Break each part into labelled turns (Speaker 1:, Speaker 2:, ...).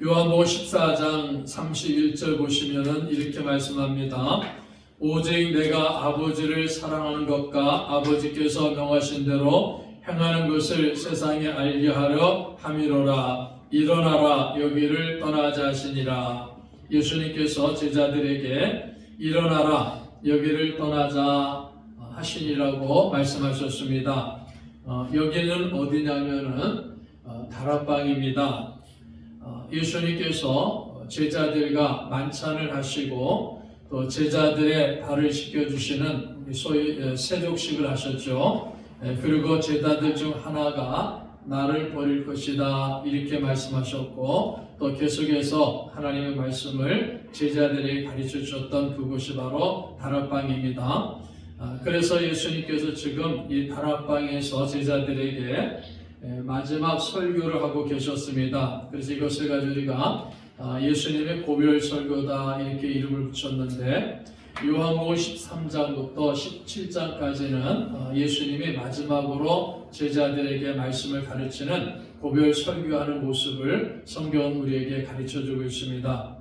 Speaker 1: 요한복음 14장 31절 보시면은 이렇게 말씀합니다. 오직 내가 아버지를 사랑하는 것과 아버지께서 명하신 대로 행하는 것을 세상에 알게 하려 함이로라. 일어나라 여기를 떠나자 하시니라. 예수님께서 제자들에게 일어나라 여기를 떠나자 하시니라고 말씀하셨습니다. 여기는 어디냐면은 다락방입니다. 예수님께서 제자들과 만찬을 하시고 또 제자들의 발을 씻겨주시는 소위 세족식을 하셨죠. 그리고 제자들 중 하나가 나를 버릴 것이다 이렇게 말씀하셨고 또 계속해서 하나님의 말씀을 제자들에게 가르쳐 주셨던 그곳이 바로 다락방입니다. 그래서 예수님께서 지금 이 다락방에서 제자들에게 마지막 설교를 하고 계셨습니다. 그래서 이것을 가지고 우리가 예수님의 고별 설교다 이렇게 이름을 붙였는데 요한복음 13장부터 17장까지는 예수님이 마지막으로 제자들에게 말씀을 가르치는 고별 설교하는 모습을 성경은 우리에게 가르쳐주고 있습니다.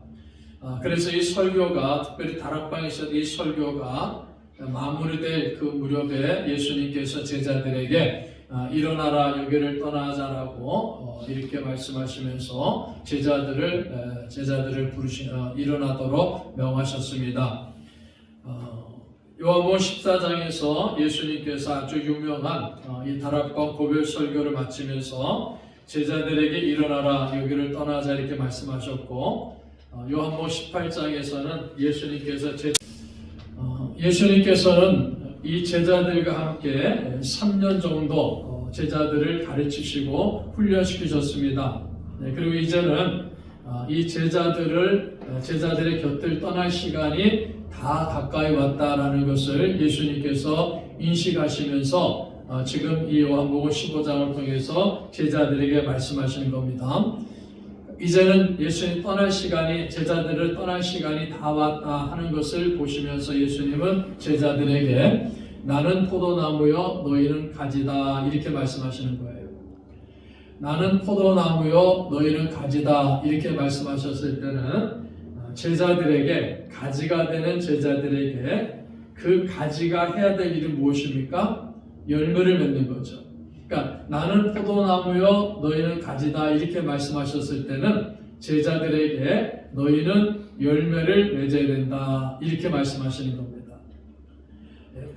Speaker 1: 그래서 이 설교가 특별히 다락방에서 이 설교가 마무리될 그 무렵에 예수님께서 제자들에게 일어나라 여기를 떠나자라고 이렇게 말씀하시면서 제자들을 일어나도록 명하셨습니다. 요한복음 14장에서 예수님께서 아주 유명한 이 다락방 고별 설교를 마치면서 제자들에게 일어나라 여기를 떠나자 이렇게 말씀하셨고 요한복음 18장에서는 예수님께서는 이 제자들과 함께 3년 정도 제자들을 가르치시고 훈련시키셨습니다. 그리고 이제는 이 제자들의 곁을 떠날 시간이 다 가까이 왔다라는 것을 예수님께서 인식하시면서 지금 이 요한복음 15장을 통해서 제자들에게 말씀하시는 겁니다. 이제는 예수님 제자들을 떠날 시간이 다 왔다 하는 것을 보시면서 예수님은 제자들에게 나는 포도나무요 너희는 가지다 이렇게 말씀하시는 거예요. 나는 포도나무요 너희는 가지다 이렇게 말씀하셨을 때는 제자들에게 가지가 되는 제자들에게 그 가지가 해야 될 일은 무엇입니까? 열매를 맺는 거죠. 그러니까 나는 포도나무요 너희는 가지다 이렇게 말씀하셨을 때는 제자들에게 너희는 열매를 맺어야 된다 이렇게 말씀하시는 겁니다.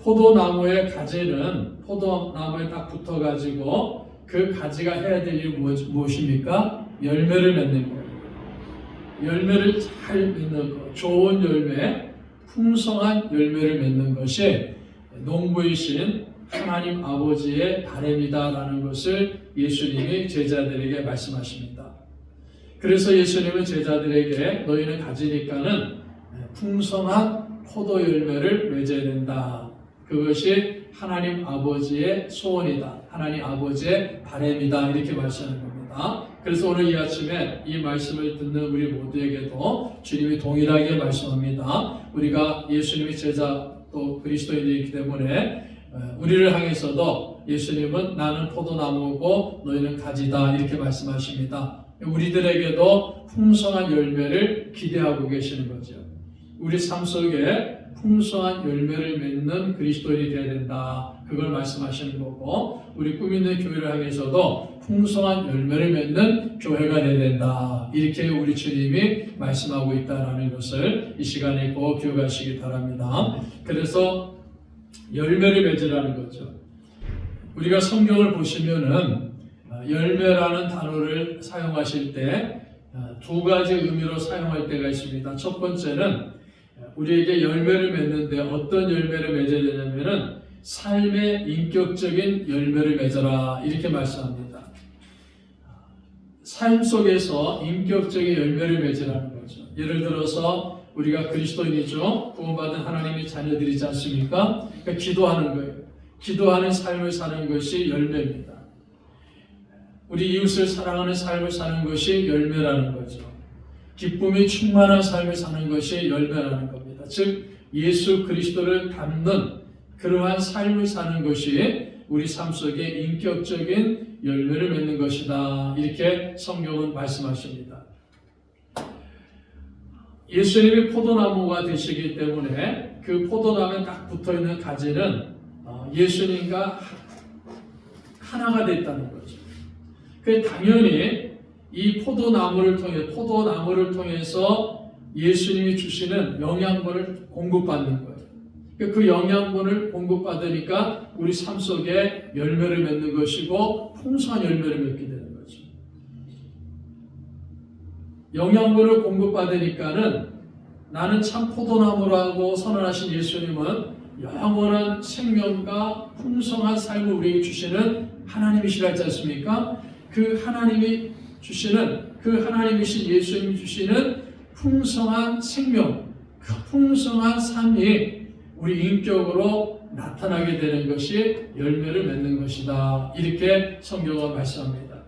Speaker 1: 포도나무의 가지는 포도나무에 딱 붙어가지고 그 가지가 해야 될 일이 무엇입니까? 열매를 맺는 거예요. 열매를 잘 맺는 것, 좋은 열매, 풍성한 열매를 맺는 것이 농부이신 하나님 아버지의 바람이다라는 것을 예수님이 제자들에게 말씀하십니다. 그래서 예수님은 제자들에게 너희는 가지니까는 풍성한 포도 열매를 맺어야 된다. 그것이 하나님 아버지의 소원이다. 하나님 아버지의 바람이다. 이렇게 말씀하는 겁니다. 그래서 오늘 이 아침에 이 말씀을 듣는 우리 모두에게도 주님이 동일하게 말씀합니다. 우리가 예수님의 제자 또 그리스도인이기 때문에 우리를 향해서도 예수님은 나는 포도나무고 너희는 가지다 이렇게 말씀하십니다. 우리들에게도 풍성한 열매를 기대하고 계시는 거죠. 우리 삶 속에 풍성한 열매를 맺는 그리스도인이 되어야 된다. 그걸 말씀하시는 거고 우리 꿈 있는 교회를 향해서도 풍성한 열매를 맺는 교회가 되어야 된다. 이렇게 우리 주님이 말씀하고 있다는 것을 이 시간에 꼭 기억하시기 바랍니다. 그래서 열매를 맺으라는 거죠. 우리가 성경을 보시면은 열매라는 단어를 사용하실 때 두 가지 의미로 사용할 때가 있습니다. 첫 번째는 우리에게 열매를 맺는데 어떤 열매를 맺어야 되냐면은 삶의 인격적인 열매를 맺어라 이렇게 말씀합니다. 삶 속에서 인격적인 열매를 맺으라는 거죠. 예를 들어서 우리가 그리스도인이죠. 구원받은 하나님의 자녀들이지 않습니까? 그러니까 기도하는 거예요. 기도하는 삶을 사는 것이 열매입니다. 우리 이웃을 사랑하는 삶을 사는 것이 열매라는 거죠. 기쁨이 충만한 삶을 사는 것이 열매라는 겁니다. 즉 예수 그리스도를 닮는 그러한 삶을 사는 것이 우리 삶 속에 인격적인 열매를 맺는 것이다. 이렇게 성경은 말씀하십니다. 예수님이 포도나무가 되시기 때문에 그 포도나무에 딱 붙어있는 가지는 예수님과 하나가 됐다는 거죠. 그 당연히 이 포도나무를 통해서 예수님이 주시는 영양분을 공급받는 거예요. 그 영양분을 공급받으니까 우리 삶 속에 열매를 맺는 것이고 풍성한 열매를 맺게 되는 거죠. 영양분을 공급받으니까는 나는 참 포도나무라고 선언하신 예수님은 영원한 생명과 풍성한 삶을 우리에게 주시는 하나님이시라 했지 않습니까? 그 하나님이 주시는, 그 하나님이신 예수님이 주시는 풍성한 생명, 그 풍성한 삶이 우리 인격으로 나타나게 되는 것이 열매를 맺는 것이다. 이렇게 성경은 말씀합니다.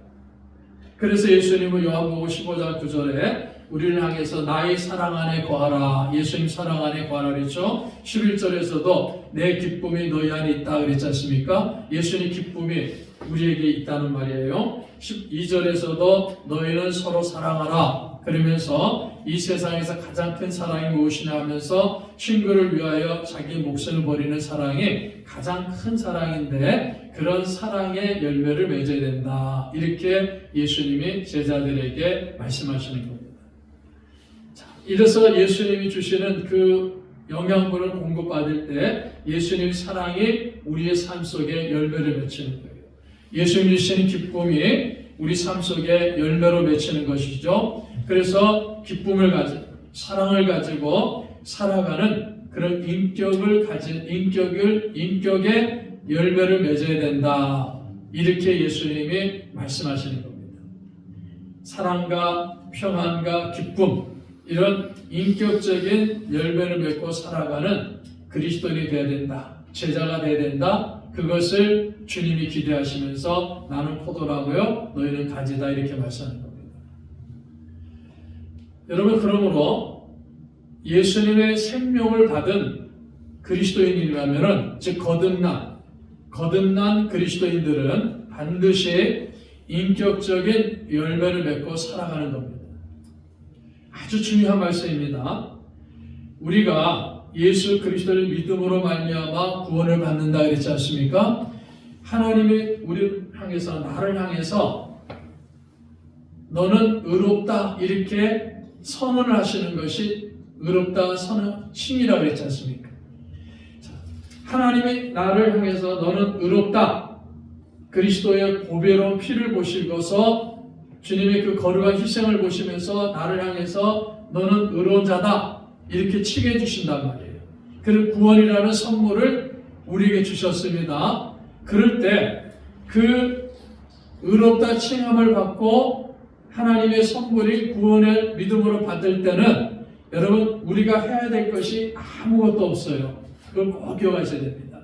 Speaker 1: 그래서 예수님은 요한복음 15장 9절에 우리를 향해서 나의 사랑 안에 거하라. 예수님 사랑 안에 거하라 그랬죠. 11절에서도 내 기쁨이 너희 안에 있다 그랬지 않습니까? 예수님 기쁨이 우리에게 있다는 말이에요. 12절에서도 너희는 서로 사랑하라. 그러면서 이 세상에서 가장 큰 사랑이 무엇이냐 하면서 친구를 위하여 자기 목숨을 버리는 사랑이 가장 큰 사랑인데 그런 사랑의 열매를 맺어야 된다. 이렇게 예수님이 제자들에게 말씀하시는 겁니다. 자, 이래서 예수님이 주시는 그 영양분을 공급받을 때 예수님의 사랑이 우리의 삶 속에 열매를 맺히는 거예요. 예수님이 주시는 기쁨이 우리 삶 속에 열매로 맺히는 것이죠. 그래서 기쁨을 가지고 사랑을 가지고 살아가는 그런 인격의 열매를 맺어야 된다. 이렇게 예수님이 말씀하시는 겁니다. 사랑과 평안과 기쁨 이런 인격적인 열매를 맺고 살아가는 그리스도인이 되어야 된다. 제자가 되어야 된다. 그것을 주님이 기대하시면서 나는 포도라고요, 너희는 가지다 이렇게 말씀하는 겁니다. 여러분 그러므로 예수님의 생명을 받은 그리스도인이라면은 즉 거듭난 그리스도인들은 반드시 인격적인 열매를 맺고 살아가는 겁니다. 아주 중요한 말씀입니다. 우리가 예수 그리스도를 믿음으로 말미암아 구원을 받는다 그랬지 않습니까? 하나님이 우리를 향해서 나를 향해서 너는 의롭다 이렇게 선언을 하시는 것이 의롭다 선언 칭이라 그랬지 않습니까? 자, 하나님이 나를 향해서 너는 의롭다 그리스도의 보배로운 피를 보시고서 주님의 그 거룩한 희생을 보시면서 나를 향해서 너는 의로운 자다 이렇게 칭해 주신단 말이에요. 그 구원이라는 선물을 우리에게 주셨습니다. 그럴 때 그 의롭다 칭함을 받고 하나님의 선물이 구원을 믿음으로 받을 때는 여러분 우리가 해야 될 것이 아무것도 없어요. 그걸 꼭 기억하셔야 됩니다.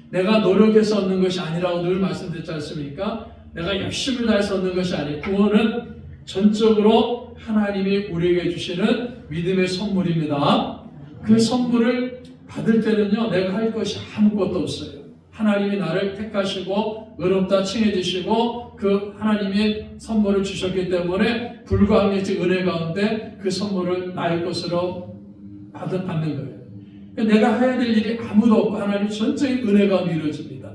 Speaker 1: 내가 노력해서 얻는 것이 아니라고 늘 말씀드렸지 않습니까? 내가 열심을 다해서 얻는 것이 아니에요. 구원은 전적으로 하나님이 우리에게 주시는 믿음의 선물입니다. 그 선물을 받을 때는요, 내가 할 것이 아무것도 없어요. 하나님이 나를 택하시고 의롭다 칭해 주시고 그 하나님의 선물을 주셨기 때문에 불가항력적 은혜 가운데 그 선물을 나의 것으로 받는 거예요. 내가 해야 될 일이 아무도 없고 하나님 전적인 은혜 가운데 이루어집니다.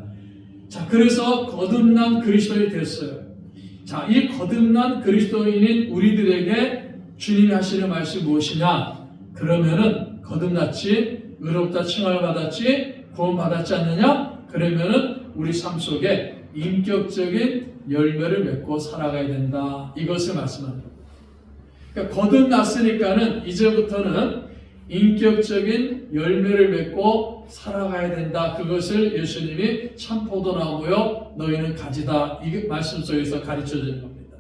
Speaker 1: 자, 그래서 거듭난 그리스도인이 됐어요. 자, 이 거듭난 그리스도인인 우리들에게 주님이 하시는 말씀이 무엇이냐? 그러면은 거듭났지, 의롭다 칭함을 받았지, 구원 받았지 않느냐? 그러면은 우리 삶 속에 인격적인 열매를 맺고 살아가야 된다. 이것을 말씀하는 겁니다. 그러니까 거듭났으니까는 이제부터는 인격적인 열매를 맺고 살아가야 된다. 그것을 예수님이 참 포도나무요 너희는 가지다. 이 말씀 속에서 가르쳐 주는 겁니다.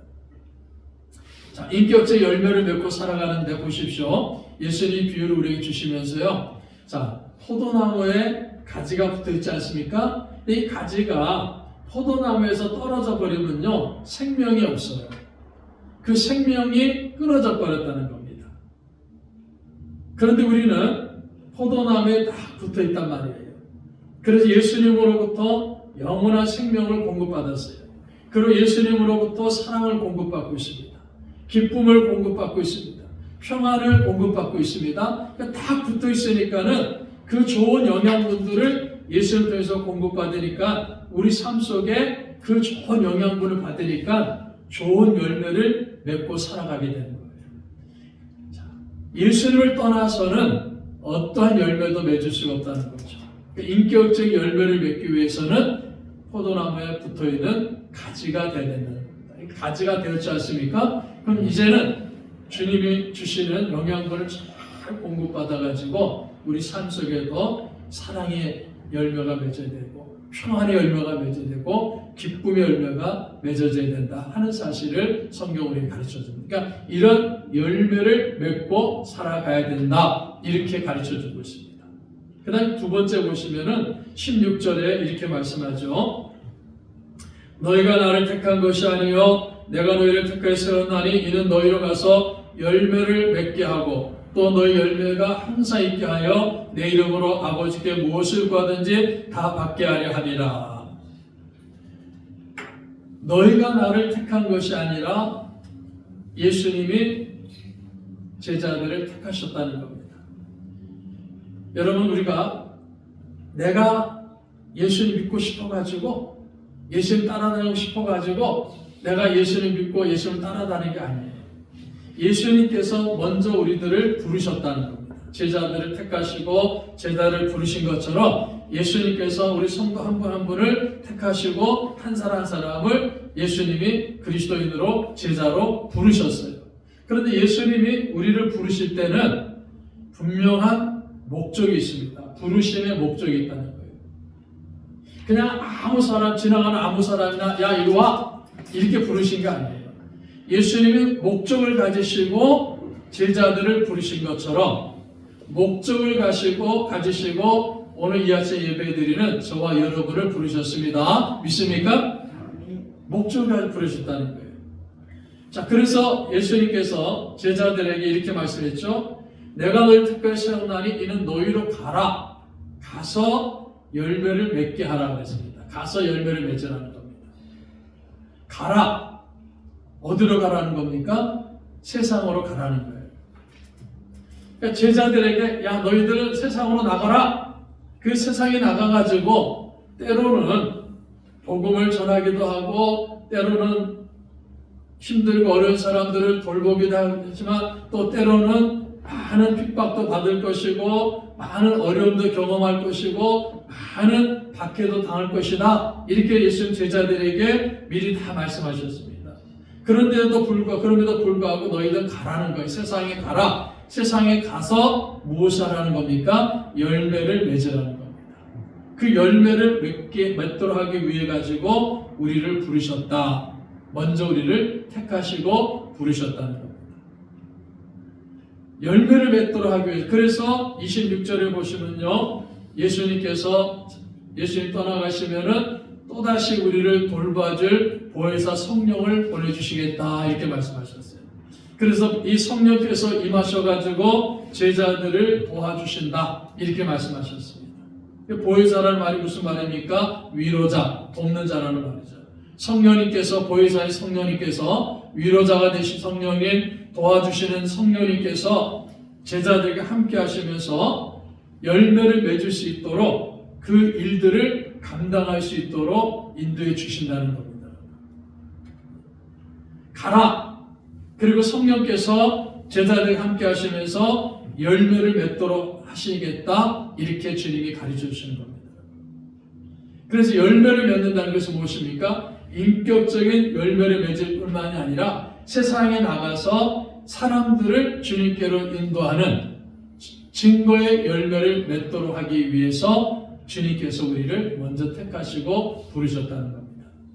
Speaker 1: 자, 인격적 열매를 맺고 살아가는데 보십시오. 예수님 비유를 우리에게 주시면서요. 자, 포도나무에 가지가 붙어 있지 않습니까? 이 가지가 포도나무에서 떨어져 버리면요 생명이 없어요. 그 생명이 끊어져 버렸다는 겁니다. 그런데 우리는 포도나무에 딱 붙어 있단 말이에요. 그래서 예수님으로부터 영원한 생명을 공급받았어요. 그리고 예수님으로부터 사랑을 공급받고 있습니다. 기쁨을 공급받고 있습니다. 평안을 공급받고 있습니다. 딱 붙어 있으니까는 그 좋은 영양분들을 예수를 통해서 공급받으니까 우리 삶 속에 그 좋은 영양분을 받으니까 좋은 열매를 맺고 살아가게 되는 거예요. 예수님을 떠나서는 어떠한 열매도 맺을 수가 없다는 거죠. 인격적인 열매를 맺기 위해서는 포도나무에 붙어있는 가지가 되어야 된다는 겁니다. 가지가 되었지 않습니까? 그럼 이제는 주님이 주시는 영양분을 잘 공급받아가지고 우리 삶 속에도 사랑의 열매가 맺어야 되고 평안의 열매가 맺어야 되고 기쁨의 열매가 맺어져야 된다 하는 사실을 성경으로 가르쳐줍니다. 그러니까 이런 열매를 맺고 살아가야 된다 이렇게 가르쳐주고 있습니다. 그 다음 두 번째 보시면은 16절에 이렇게 말씀하죠. 너희가 나를 택한 것이 아니요 내가 너희를 택하여 세웠나니 이는 너희로 가서 열매를 맺게 하고 또 너희 열매가 항상 있게 하여 내 이름으로 아버지께 무엇을 구하든지 다 받게 하려 함이라. 너희가 나를 택한 것이 아니라 예수님이 제자들을 택하셨다는 겁니다. 여러분 우리가 내가 예수님 믿고 싶어가지고 예수님 따라다니고 싶어가지고 내가 예수님 믿고 예수님 따라다니는 게 아니에요. 예수님께서 먼저 우리들을 부르셨다는 겁니다. 제자들을 택하시고 제자를 부르신 것처럼 예수님께서 우리 성도 한 분 한 분을 택하시고 한 사람 한 사람을 예수님이 그리스도인으로 제자로 부르셨어요. 그런데 예수님이 우리를 부르실 때는 분명한 목적이 있습니다. 부르심의 목적이 있다는 거예요. 그냥 아무 사람 지나가는 아무 사람이나 야 이리 와 이렇게 부르신 게 아니에요. 예수님이 목적을 가지시고 제자들을 부르신 것처럼 목적을 가지시고 오늘 이 아침 예배드리는 저와 여러분을 부르셨습니다. 믿습니까? 목적을 가지고 부르셨다는 거예요. 자, 그래서 예수님께서 제자들에게 이렇게 말씀했죠. 내가 너희를 특별히 세웠나니 이는 너희로 가라. 가서 열매를 맺게 하라고 했습니다. 가서 열매를 맺으라는 겁니다. 가라. 어디로 가라는 겁니까? 세상으로 가라는 거예요. 그러니까 제자들에게 야 너희들은 세상으로 나가라. 그 세상에 나가가지고 때로는 복음을 전하기도 하고 때로는 힘들고 어려운 사람들을 돌보기도 하지만 또 때로는 많은 핍박도 받을 것이고 많은 어려움도 경험할 것이고 많은 박해도 당할 것이다. 이렇게 예수님 제자들에게 미리 다 말씀하셨습니다. 그럼에도 불구하고 너희들 가라는 거예요. 세상에 가라. 세상에 가서 무엇을 하라는 겁니까? 열매를 맺으라는 겁니다. 그 열매를 맺도록 하기 위해 가지고 우리를 부르셨다. 먼저 우리를 택하시고 부르셨다는 겁니다. 열매를 맺도록 하기 위해. 그래서 26절에 보시면요. 예수님 떠나가시면은 또다시 우리를 돌봐줄 보혜사 성령을 보내주시겠다 이렇게 말씀하셨어요. 그래서 이 성령께서 임하셔가지고 제자들을 도와주신다 이렇게 말씀하셨습니다. 보혜사라는 말이 무슨 말입니까? 위로자, 돕는 자라는 말이죠. 성령님께서 보혜사의 성령님께서 위로자가 되신 성령님 도와주시는 성령님께서 제자들에게 함께 하시면서 열매를 맺을 수 있도록 그 일들을 감당할 수 있도록 인도해 주신다는 겁니다. 가라. 그리고 성령께서 제자들과 함께 하시면서 열매를 맺도록 하시겠다. 이렇게 주님이 가르쳐 주시는 겁니다. 그래서 열매를 맺는다는 것은 무엇입니까? 인격적인 열매를 맺을 뿐만이 아니라 세상에 나가서 사람들을 주님께로 인도하는 증거의 열매를 맺도록 하기 위해서 주님께서 우리를 먼저 택하시고 부르셨다는 겁니다.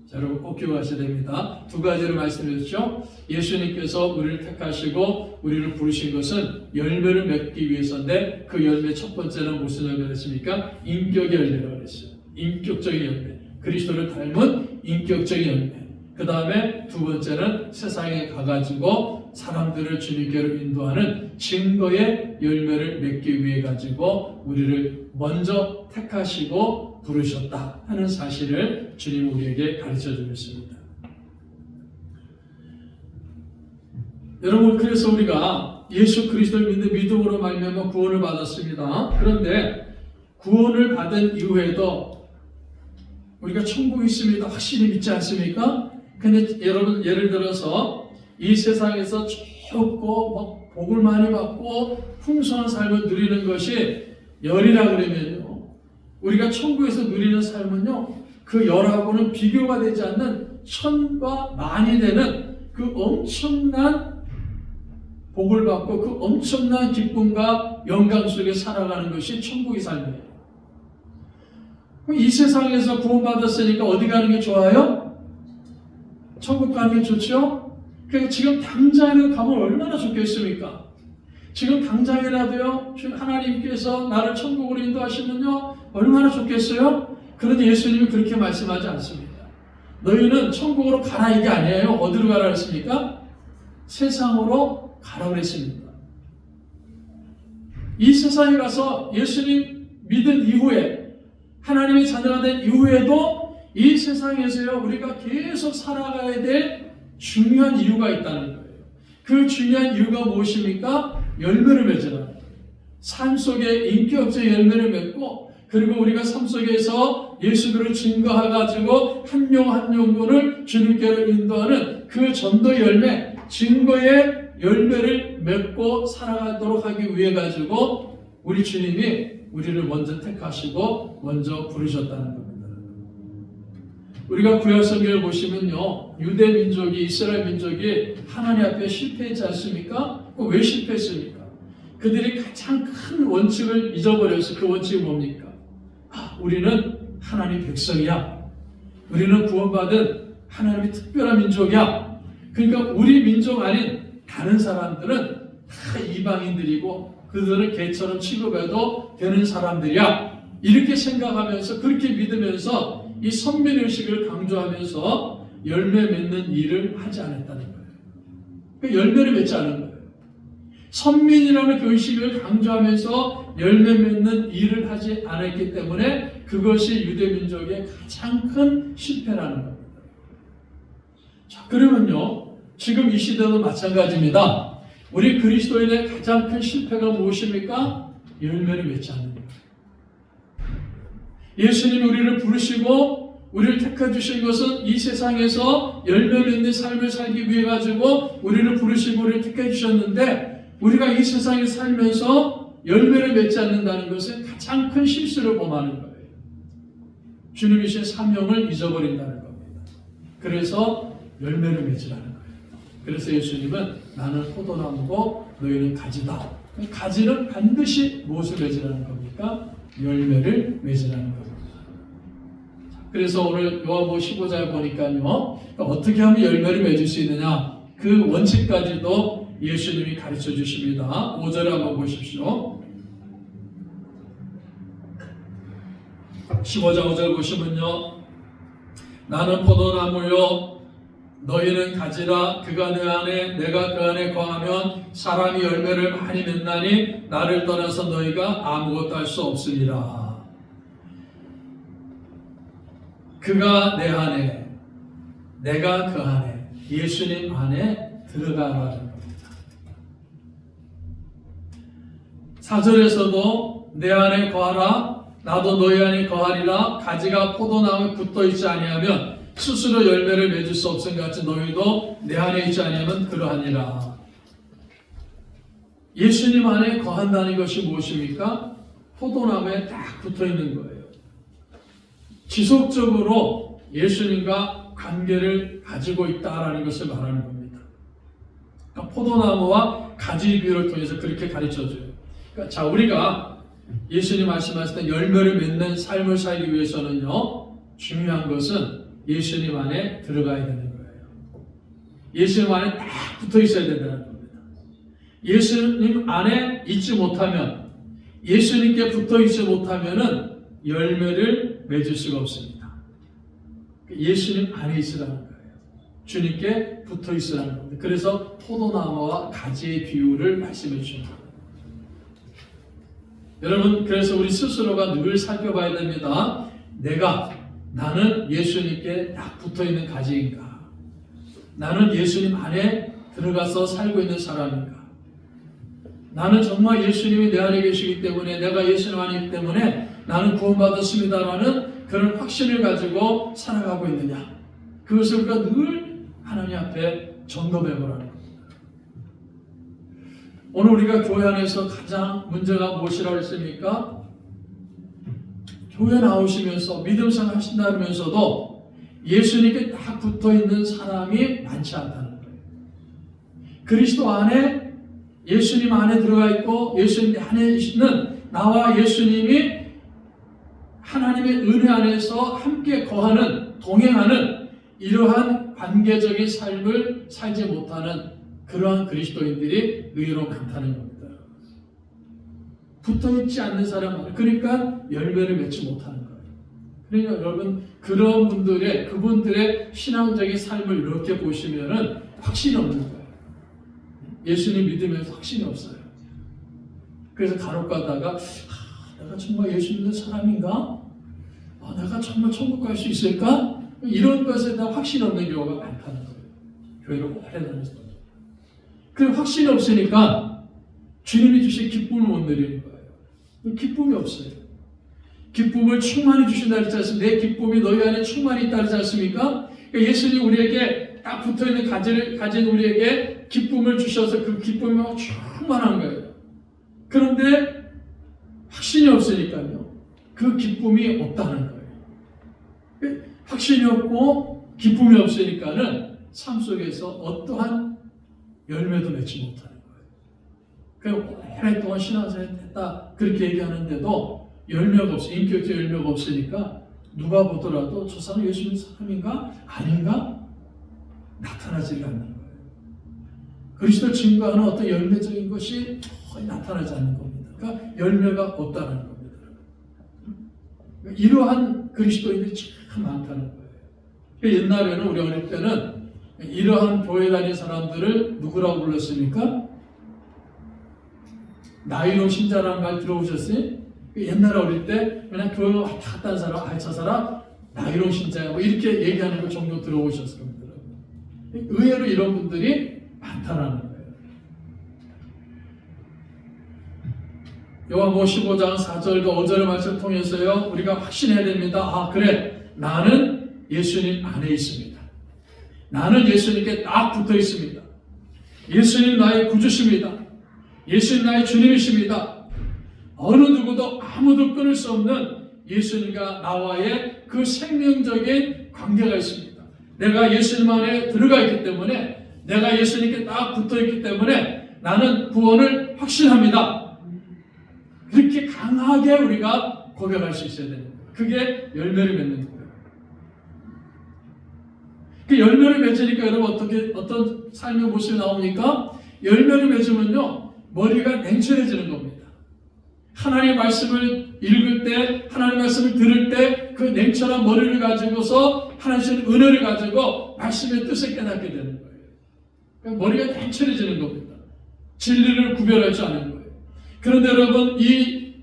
Speaker 1: 자, 여러분 꼭 기억하셔야 됩니다. 두 가지를 말씀드렸죠. 예수님께서 우리를 택하시고 우리를 부르신 것은 열매를 맺기 위해서인데 그 열매 첫 번째는 무슨 열매를 했습니까? 인격의 열매라고 그랬어요. 인격적인 열매. 그리스도를 닮은 인격적인 열매. 그 다음에 두 번째는 세상에 가가지고 사람들을 주님께로 인도하는 증거의 열매를 맺기 위해 가지고 우리를 먼저 택하시고 부르셨다 하는 사실을 주님 우리에게 가르쳐 주셨습니다. 여러분, 그래서 우리가 예수 그리스도를 믿는 믿음으로 말미암아 구원을 받았습니다. 그런데 구원을 받은 이후에도 우리가 천국이 있습니다. 확실히 믿지 않습니까? 근데 여러분, 예를 들어서 이 세상에서 좋고 막 복을 많이 받고 풍성한 삶을 누리는 것이 열이라 그러면요, 우리가 천국에서 누리는 삶은요, 그 열하고는 비교가 되지 않는 천과 만이 되는 그 엄청난 복을 받고 그 엄청난 기쁨과 영광 속에 살아가는 것이 천국의 삶이에요. 이 세상에서 구원받았으니까 어디 가는 게 좋아요? 천국 가는 게 좋죠? 그러니까 지금 당장이라도 가면 얼마나 좋겠습니까? 지금 당장이라도요, 하나님께서 나를 천국으로 인도하시면요, 얼마나 좋겠어요? 그런데 예수님이 그렇게 말씀하지 않습니다. 너희는 천국으로 가라, 이게 아니에요. 어디로 가라 했습니까? 세상으로 가라 그랬습니다. 이 세상에 가서 예수님 믿은 이후에, 하나님의 자녀가 된 이후에도 이 세상에서요, 우리가 계속 살아가야 될 중요한 이유가 있다는 거예요. 그 중요한 이유가 무엇입니까? 열매를 맺으라. 삶 속에 인격적 열매를 맺고, 그리고 우리가 삶 속에서 예수를 증거해가지고 한 영 한 영혼을 주님께로 인도하는 그 전도 열매, 증거의 열매를 맺고 살아가도록 하기 위해 가지고 우리 주님이 우리를 먼저 택하시고 먼저 부르셨다는 겁니다. 우리가 구약 성경을 보시면요, 유대 민족이, 이스라엘 민족이 하나님 앞에 실패했지 않습니까? 왜 실패했습니까? 그들이 가장 큰 원칙을 잊어버려서, 그 원칙이 뭡니까? 우리는 하나님 백성이야. 우리는 구원받은 하나님의 특별한 민족이야. 그러니까 우리 민족 아닌 다른 사람들은 다 이방인들이고 그들은 개처럼 취급해도 되는 사람들이야. 이렇게 생각하면서, 그렇게 믿으면서 이 선민의식을 강조하면서 열매 맺는 일을 하지 않았다는 거예요. 그 열매를 맺지 않은 거예요. 선민이라는 그 의식을 강조하면서 열매 맺는 일을 하지 않았기 때문에 그것이 유대민족의 가장 큰 실패라는 겁니다. 자, 그러면요, 지금 이 시대도 마찬가지입니다. 우리 그리스도인의 가장 큰 실패가 무엇입니까? 열매를 맺지 않는 거예요. 예수님이 우리를 부르시고 우리를 택해 주신 것은 이 세상에서 열매 맺는 삶을 살기 위해 가지고 우리를 부르시고 우리를 택해 주셨는데, 우리가 이 세상에 살면서 열매를 맺지 않는다는 것은 가장 큰 실수를 범하는 거예요. 주님이신 사명을 잊어버린다는 겁니다. 그래서 열매를 맺으라는 거예요. 그래서 예수님은 나는 포도나무고 너희는 가지다. 가지는 반드시 무엇을 맺으라는 겁니까? 열매를 맺으라는 겁니다. 그래서 오늘 요한복음 15장 보니까요, 어떻게 하면 열매를 맺을 수 있느냐, 그 원칙까지도 예수님이 가르쳐 주십니다. 5절에 한번 보십시오. 15장 5절 보시면요, 나는 포도나무요 너희는 가지라. 그가 내 안에 내가 그 안에 거하면 사람이 열매를 많이 맺나니 나를 떠나서 너희가 아무것도 할 수 없으리라. 그가 내 안에 내가 그 안에, 예수님 안에 들어가라는 겁니다. 4절에서도 내 안에 거하라. 나도 너희 안에 거하리라. 가지가 포도나무에 붙어있지 아니하면 스스로 열매를 맺을 수 없음 같이 너희도 내 안에 있지 아니하면 그러하니라. 예수님 안에 거한다는 것이 무엇입니까? 포도나무에 딱 붙어있는 거예요. 지속적으로 예수님과 관계를 가지고 있다라는 것을 말하는 겁니다. 그러니까 포도나무와 가지 비유를 통해서 그렇게 가르쳐줘요. 그러니까 자, 우리가 예수님 말씀하실 때 열매를 맺는 삶을 살기 위해서는요, 중요한 것은 예수님 안에 들어가야 되는 거예요. 예수님 안에 딱 붙어 있어야 된다는 겁니다. 예수님 안에 있지 못하면, 예수님께 붙어 있지 못하면은 열매를 맺을 수가 없습니다. 예수님 안에 있으라는 거예요. 주님께 붙어 있으라는 겁니다. 그래서 포도나무와 가지의 비유를 말씀해 주십니다. 여러분, 그래서 우리 스스로가 늘 살펴봐야 됩니다. 나는 예수님께 딱 붙어 있는 가지인가? 나는 예수님 안에 들어가서 살고 있는 사람인가? 나는 정말 예수님이 내 안에 계시기 때문에, 내가 예수님 안에 있기 때문에 나는 구원받았습니다라는 그런 확신을 가지고 살아가고 있느냐? 그것을 우리가 늘 하나님 앞에 점검해 보라는 겁니다. 오늘 우리가 교회 안에서 가장 문제가 무엇이라고 했습니까? 교회 나오시면서 믿음 생활 하신다 그러면서도 예수님께 딱 붙어 있는 사람이 많지 않다는 거예요. 그리스도 안에, 예수님 안에 들어가 있고 예수님 안에 있는 나와 예수님이 하나님의 은혜 안에서 함께 거하는, 동행하는 이러한 관계적인 삶을 살지 못하는 그러한 그리스도인들이 의외로 많다는 겁니다. 붙어있지 않는 사람, 그러니까 열매를 맺지 못하는 거예요. 그러니까 여러분, 그런 그분들의 신앙적인 삶을 이렇게 보시면은 확신이 없는 거예요. 예수님 믿으면서 확신이 없어요. 그래서 간혹 가다가 내가 정말 예수 믿는 사람인가? 내가 정말 천국 갈 수 있을까? 이런 것에 대한 확신이 없는 경우가 많다는 거예요. 교회를 오래 다녔을 때. 그 확신이 없으니까 주님이 주신 기쁨을 못 누리는 거예요. 기쁨이 없어요. 기쁨을 충만히 주신다 그랬지 않습니까? 내 기쁨이 너희 안에 충만히 있다 그랬지 않습니까? 그러니까 예수님 우리에게 딱 붙어있는 가진 우리에게 기쁨을 주셔서 그 기쁨이 충만한 거예요. 그런데 확신이 없으니까요. 그 기쁨이 없다는 거예요. 확신이 없고 기쁨이 없으니까는 삶 속에서 어떠한 열매도 맺지 못하는 거예요. 그래서 오랫동안 신앙생활 했다 그렇게 얘기하는데도 열매가 없어, 인격적 열매가 없으니까 누가 보더라도 저 사람 예수 믿는 사람인가? 아닌가? 나타나지가 않는 거예요. 그리스도 증거하는 어떤 열매적인 것이 거의 나타나지 않는 겁니다. 그러니까 열매가 없다는 겁니다. 이러한 그리스도인들이 참 많다는 거예요. 옛날에는 우리 어릴 때는 이러한 교회 다니는 사람들을 누구라고 불렀습니까? 나이로 신자라는 말 들어보셨어요? 옛날에 어릴 때 그냥 교회 왔다 갔다 한 사람, 저 사람 나이로 신자야 뭐 이렇게 얘기하는 거 종종 들어보셨을 겁니다. 의외로 이런 분들이 많다는 거예요. 요한복음 15장 4절과 5절의 말씀을 통해서요, 우리가 확신해야 됩니다. 그래, 나는 예수님 안에 있습니다. 나는 예수님께 딱 붙어 있습니다. 예수님 나의 구주십니다. 예수님 나의 주님이십니다. 어느 누구도 아무도 끊을 수 없는 예수님과 나와의 그 생명적인 관계가 있습니다. 내가 예수님 안에 들어가 있기 때문에, 내가 예수님께 딱 붙어 있기 때문에 나는 구원을 확신합니다. 그렇게 강하게 우리가 고백할 수 있어야 됩니다. 그게 열매를 맺는 거예요. 그 열매를 맺으니까 여러분 어떤 삶의 모습이 나옵니까? 열매를 맺으면요, 머리가 냉철해지는 겁니다. 하나님의 말씀을 읽을 때, 하나님의 말씀을 들을 때 그 냉철한 머리를 가지고서 하나님의 은혜를 가지고 말씀의 뜻을 깨닫게 되는 거예요. 그러니까 머리가 냉철해지는 겁니다. 진리를 구별할 줄 아는 거예요. 그런데 여러분, 이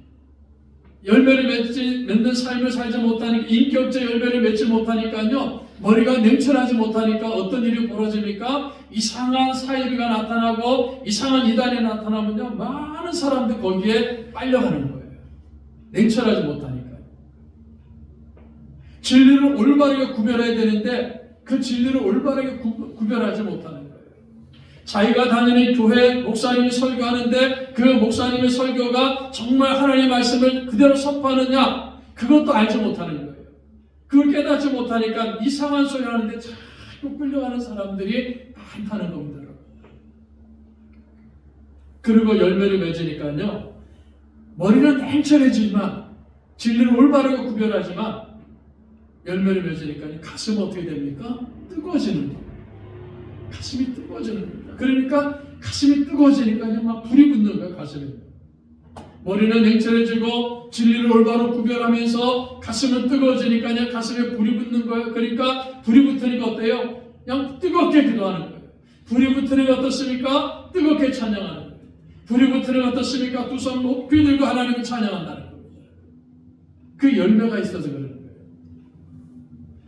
Speaker 1: 열매를 맺는 삶을 살지 못하니까, 인격적 열매를 맺지 못하니까요, 머리가 냉철하지 못하니까 어떤 일이 벌어집니까? 이상한 사이비가 나타나고 이상한 이단이 나타나면요, 많은 사람들이 거기에 빨려가는 거예요. 냉철하지 못하니까. 진리를 올바르게 구별해야 되는데 그 진리를 올바르게 구별하지 못하는 거예요. 자기가 다니는 교회 목사님이 설교하는데 그 목사님의 설교가 정말 하나님의 말씀을 그대로 선포하느냐, 그것도 알지 못하는 거예요. 그걸 깨닫지 못하니까 이상한 소리 하는데 자꾸 끌려가는 사람들이 많다는 겁니다. 그리고 열매를 맺으니까요, 머리는 냉철해지지만, 진리를 올바르게 구별하지만, 열매를 맺으니까 가슴은 어떻게 됩니까? 뜨거워지는 거예요. 가슴이 뜨거워지는 겁니다. 그러니까 가슴이 뜨거워지니까 막 불이 붙는 거예요, 가슴에. 머리는 냉철해지고 진리를 올바로 구별하면서 가슴은 뜨거워지니까 가슴에 불이 붙는 거예요. 그러니까 불이 붙으니까 어때요? 그냥 뜨겁게 기도하는 거예요. 불이 붙으니까 어떻습니까? 뜨겁게 찬양하는 거예요. 불이 붙으니까 어떻습니까? 두 손 높이 들고 하나님을 찬양한다는 겁니다. 그 열매가 있어서 그러는 거예요.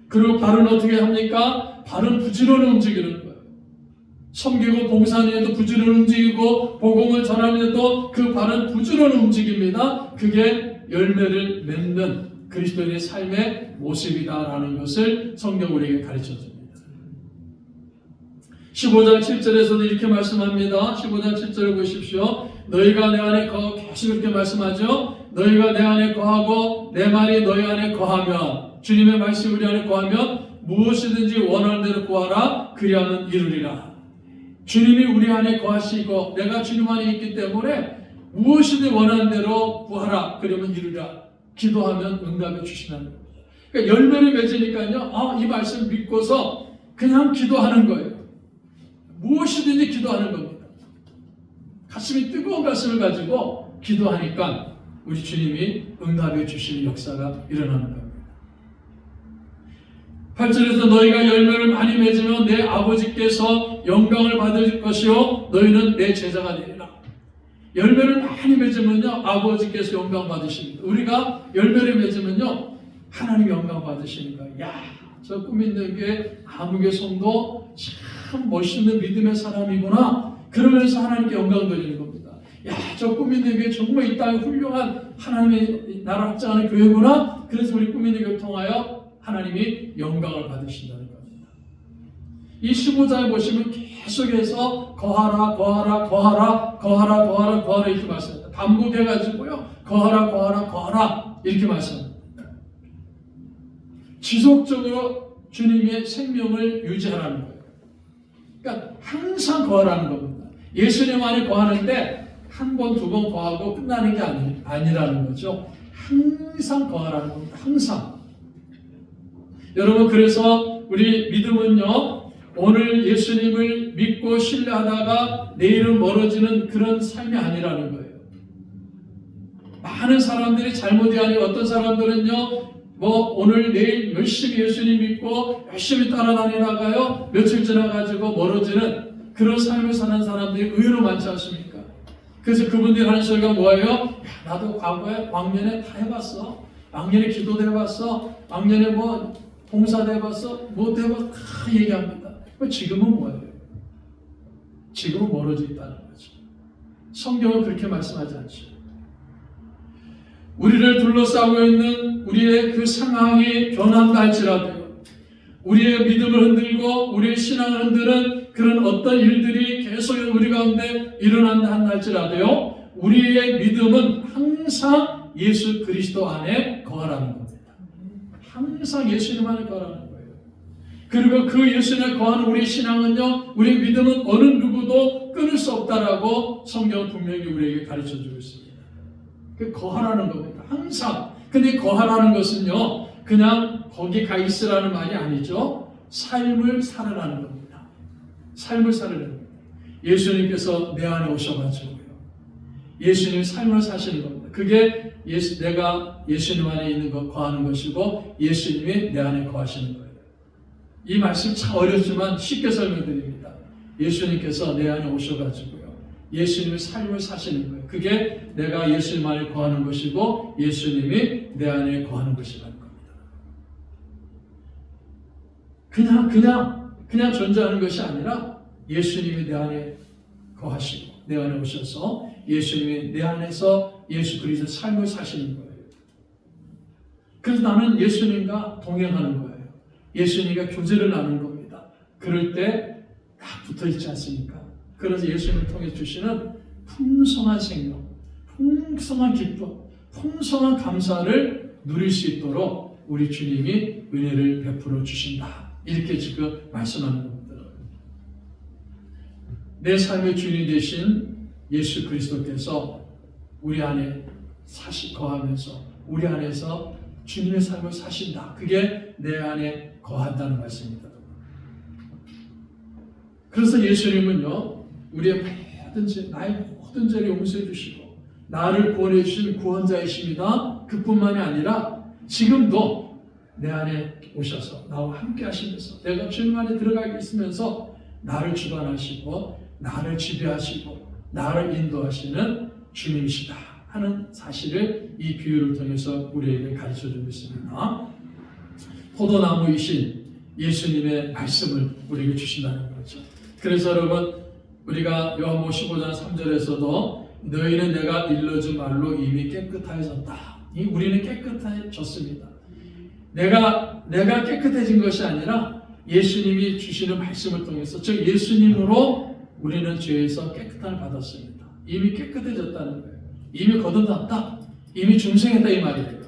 Speaker 1: 그리고 발은 어떻게 합니까? 발은 부지런히 움직이는 거예요. 섬기고 봉사하는 데도 부지런히 움직이고 복음을 전하는 데도 그 발은 부지런히 움직입니다. 그게 열매를 맺는 그리스도인의 삶의 모습이다라는 것을 성경 우리에게 가르쳐줍니다. 15장 7절에서도 이렇게 말씀합니다. 15장 7절을 보십시오. 너희가 내 안에 계속 이렇게 말씀하죠. 너희가 내 안에 거하고 내 말이 너희 안에 거하면, 주님의 말씀이 우리 안에 거하면 무엇이든지 원하는 대로 구하라. 그리하면 이루리라. 주님이 우리 안에 거하시고 내가 주님 안에 있기 때문에 무엇이든 원하는 대로 구하라. 그러면 이루리라. 기도하면 응답해 주신다는 겁니다. 그러니까 열매를 맺으니까요. 이 말씀 믿고서 그냥 기도하는 거예요. 무엇이든지 기도하는 겁니다. 가슴이 뜨거운 가슴을 가지고 기도하니까 우리 주님이 응답해 주시는 역사가 일어나는 겁니다. 8절에서 너희가 열매를 많이 맺으면 내 아버지께서 영광을 받을 것이요 너희는 내 제자가 되리라. 열매를 많이 맺으면요 아버지께서 영광 받으십니다. 우리가 열매를 맺으면요 하나님 영광 받으시는 거예요. 야, 저 꿈 있는 게 아무개 성도 참 멋있는 믿음의 사람이구나. 그러면서 하나님께 영광 돌리는 겁니다. 야, 저 꿈 있는 게 정말 이 땅에 훌륭한 하나님의 나라 확장하는 교회구나. 그래서 우리 꿈 있는 교회를 통하여 하나님이 영광을 받으신다는 겁니다. 이 15장에 보시면 계속해서 거하라, 거하라, 거하라, 거하라, 거하라, 거하라 이렇게 말씀합니다. 반복해가지고요. 거하라, 거하라, 거하라 이렇게 말씀합니다. 지속적으로 주님의 생명을 유지하라는 거예요. 그러니까 항상 거하라는 겁니다. 예수님 안에 거하는데 한 번, 두 번 거하고 끝나는 게 아니라는 거죠. 항상 거하라는 겁니다. 항상. 여러분, 그래서 우리 믿음은요, 오늘 예수님을 믿고 신뢰하다가 내일은 멀어지는 그런 삶이 아니라는 거예요. 많은 사람들이 잘못이 아니고 어떤 사람들은요, 오늘 내일 열심히 예수님 믿고 열심히 따라다니다가요, 며칠 지나가지고 멀어지는 그런 삶을 사는 사람들이 의외로 많지 않습니까? 그래서 그분들이 하는 소리가 뭐예요? 야, 나도 과거에 왕년에 다 해봤어. 왕년에 기도도 해봤어. 왕년에 봉사도 해봤어. 뭐도 해봤어. 다 얘기합니다. 지금은 뭐예요? 지금은 멀어져 있다는 거죠. 성경은 그렇게 말씀하지 않죠. 우리를 둘러싸고 있는 우리의 그 상황이 변한다 할지라도요. 우리의 믿음을 흔들고 우리의 신앙을 흔드는 그런 어떤 일들이 계속 우리 가운데 일어난다 한다 할지라도요. 우리의 믿음은 항상 예수 그리스도 안에 거하라는 겁니다. 항상 예수님 안에 거하라는 거예요. 그리고 그 예수님에 거하는 우리 신앙은요, 우리 믿음은 어느 누구도 끊을 수 없다라고 성경은 분명히 우리에게 가르쳐주고 있습니다. 그 거하라는 겁니다. 항상. 근데 거하라는 것은요, 그냥 거기 가 있으라는 말이 아니죠. 삶을 살아라는 겁니다. 삶을 살아라는 겁니다. 예수님께서 내 안에 오셔가지고요. 예수님이 삶을 사시는 겁니다. 그게 내가 예수님 안에 있는 것, 거하는 것이고 예수님이 내 안에 거하시는 거예요. 이 말씀 참 어렵지만 쉽게 설명드립니다. 예수님께서 내 안에 오셔가지고요. 예수님의 삶을 사시는 거예요. 그게 내가 예수님 안에 거하는 것이고 예수님이 내 안에 거하는 것이라는 겁니다. 그냥 존재하는 것이 아니라 예수님이 내 안에 거하시고 내 안에 오셔서 예수님이 내 안에서 예수 그리스도의 삶을 사시는 거예요. 그래서 나는 예수님과 동행하는 거예요. 예수님과 교제를 나누는 겁니다. 그럴 때 딱 붙어 있지 않습니까? 그래서 예수님을 통해 주시는 풍성한 생명, 풍성한 기쁨, 풍성한 감사를 누릴 수 있도록 우리 주님이 은혜를 베풀어 주신다. 이렇게 지금 말씀하는 겁니다. 내 삶의 주인이 되신 예수 그리스도께서 우리 안에 거하면서 우리 안에서 주님의 삶을 사신다. 그게 내 안에 거한다는 말씀입니다. 그래서 예수님은요, 우리의 나의 모든 죄를 용서해 주시고 나를 구원해 주신 구원자이십니다. 그뿐만이 아니라 지금도 내 안에 오셔서 나와 함께 하시면서 내가 주님 안에 들어가게 있으면서 나를 주관하시고 나를 지배하시고 나를 인도하시는 주님이시다 하는 사실을 이 비유를 통해서 우리에게 가르쳐주고 있습니다. 포도나무이신 예수님의 말씀을 우리에게 주신다는 거죠. 그래서 여러분 우리가 요한복음 15장 3절에서도 너희는 내가 일러준 말로 이미 깨끗하여졌다. 우리는 깨끗해졌습니다. 내가 깨끗해진 것이 아니라 예수님이 주시는 말씀을 통해서 즉 예수님으로 우리는 죄에서 깨끗함을 받았습니다. 이미 깨끗해졌다는 거예요. 이미 거듭났다. 이미 중생했다 이 말이에요.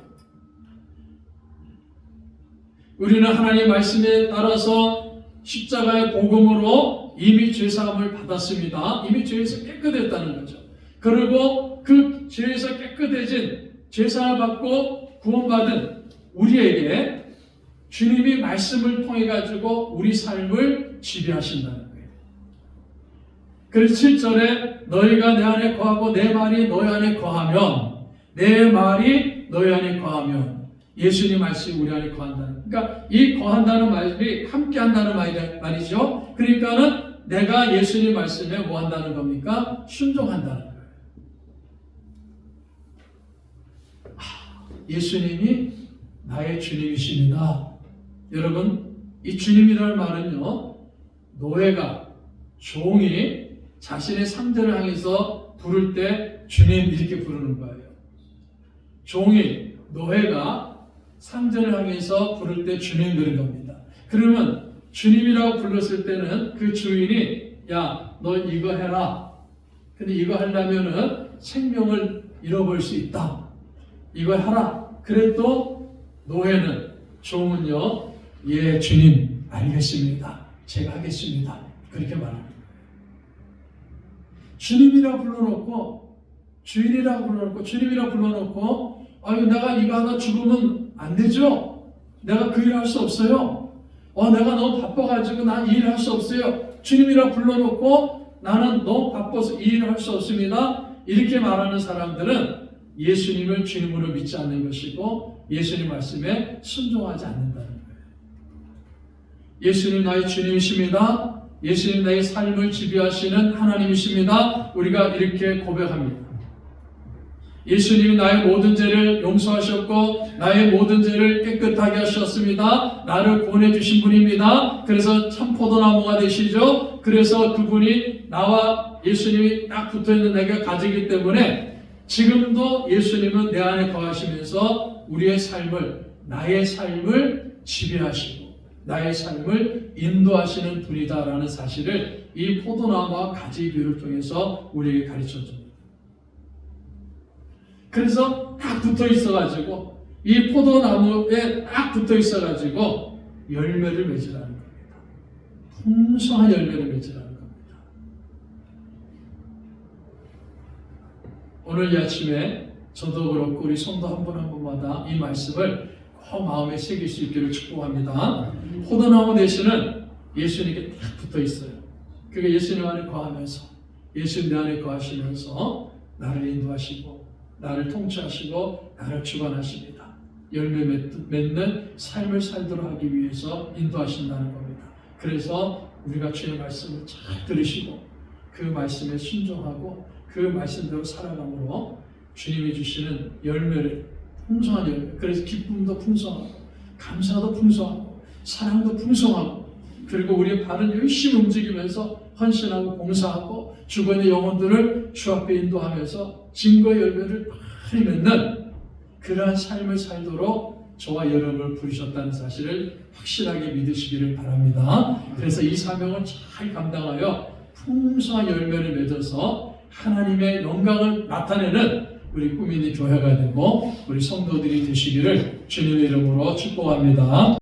Speaker 1: 우리는 하나님의 말씀에 따라서 십자가의 복음으로 이미 죄사함을 받았습니다. 이미 죄에서 깨끗했다는 거죠. 그리고 그 죄에서 깨끗해진 죄사함을 받고 구원받은 우리에게 주님이 말씀을 통해 가지고 우리 삶을 지배하신다는 거예요. 그래서 7절에 너희가 내 안에 거하고 내 말이 너희 안에 거하면 내 말이 너희 안에 거하면 예수님 말씀이 우리 안에 거한다는. 그러니까 이 거한다는 말이 함께 한다는 말이죠. 그러니까는 내가 예수님 말씀에 뭐 한다는 겁니까? 순종한다는 거예요. 예수님이 나의 주님이십니다. 여러분, 이 주님이라는 말은요, 노예가, 종이 자신의 상대를 향해서 부를 때 주님 이렇게 부르는 거예요. 종이, 노예가 상전을 향해서 부를 때 주님 그런 겁니다. 그러면 주님이라고 불렀을 때는 그 주인이 야, 너 이거 해라. 근데 이거 하려면은 생명을 잃어버릴 수 있다. 이거 하라. 그래도 노예는, 종은요, 예, 주님, 알겠습니다. 제가 하겠습니다. 그렇게 말합니다. 주님이라고 불러놓고, 주인이라고 불러놓고, 주님이라고 불러놓고, 아유, 내가 이거 하나 죽으면 안 되죠? 내가 그 일을 할 수 없어요. 내가 너무 바빠가지고 난 이 일을 할 수 없어요. 주님이라고 불러놓고, 나는 너무 바빠서 이 일을 할 수 없습니다. 이렇게 말하는 사람들은 예수님을 주님으로 믿지 않는 것이고 예수님 말씀에 순종하지 않는다는 거예요. 예수님 나의 주님이십니다. 예수님 나의 삶을 지배하시는 하나님이십니다. 우리가 이렇게 고백합니다. 예수님이 나의 모든 죄를 용서하셨고 나의 모든 죄를 깨끗하게 하셨습니다. 나를 구원해 주신 분입니다. 그래서 참 포도나무가 되시죠. 그래서 그분이 나와 예수님이 딱 붙어있는 내가 가지기 때문에 지금도 예수님은 내 안에 거하시면서 우리의 삶을, 나의 삶을 지배하시고 나의 삶을 인도하시는 분이다라는 사실을 이 포도나무와 가지 비유를 통해서 우리에게 가르쳐 줍니다. 그래서 딱 붙어 있어가지고 이 포도나무에 딱 붙어 있어가지고 열매를 맺으라는 겁니다. 풍성한 열매를 맺으라는 겁니다. 오늘 이 아침에 저도 그렇고 우리 성도 한 분 한 분마다 이 말씀을 꼭 마음에 새길 수 있기를 축복합니다. 포도나무 대신은 예수님께 딱 붙어 있어요. 그게 예수님 안에 거하면서 예수님 내 안에 거하시면서 나를 인도하시고 나를 통치하시고 나를 주관하십니다. 열매 맺는 삶을 살도록 하기 위해서 인도하신다는 겁니다. 그래서 우리가 주의 말씀을 잘 들으시고 그 말씀에 순종하고 그 말씀대로 살아감으로 주님이 주시는 열매를, 풍성한 열매, 그래서 기쁨도 풍성하고 감사도 풍성하고 사랑도 풍성하고 그리고 우리의 발은 열심히 움직이면서 헌신하고 봉사하고 주변의 영혼들을 주 앞에 인도하면서 증거의 열매를 많이 맺는 그러한 삶을 살도록 저와 여러분을 부르셨다는 사실을 확실하게 믿으시기를 바랍니다. 그래서 이 사명을 잘 감당하여 풍성한 열매를 맺어서 하나님의 영광을 나타내는 우리 꿈있는 교회가 되고 우리 성도들이 되시기를 주님의 이름으로 축복합니다.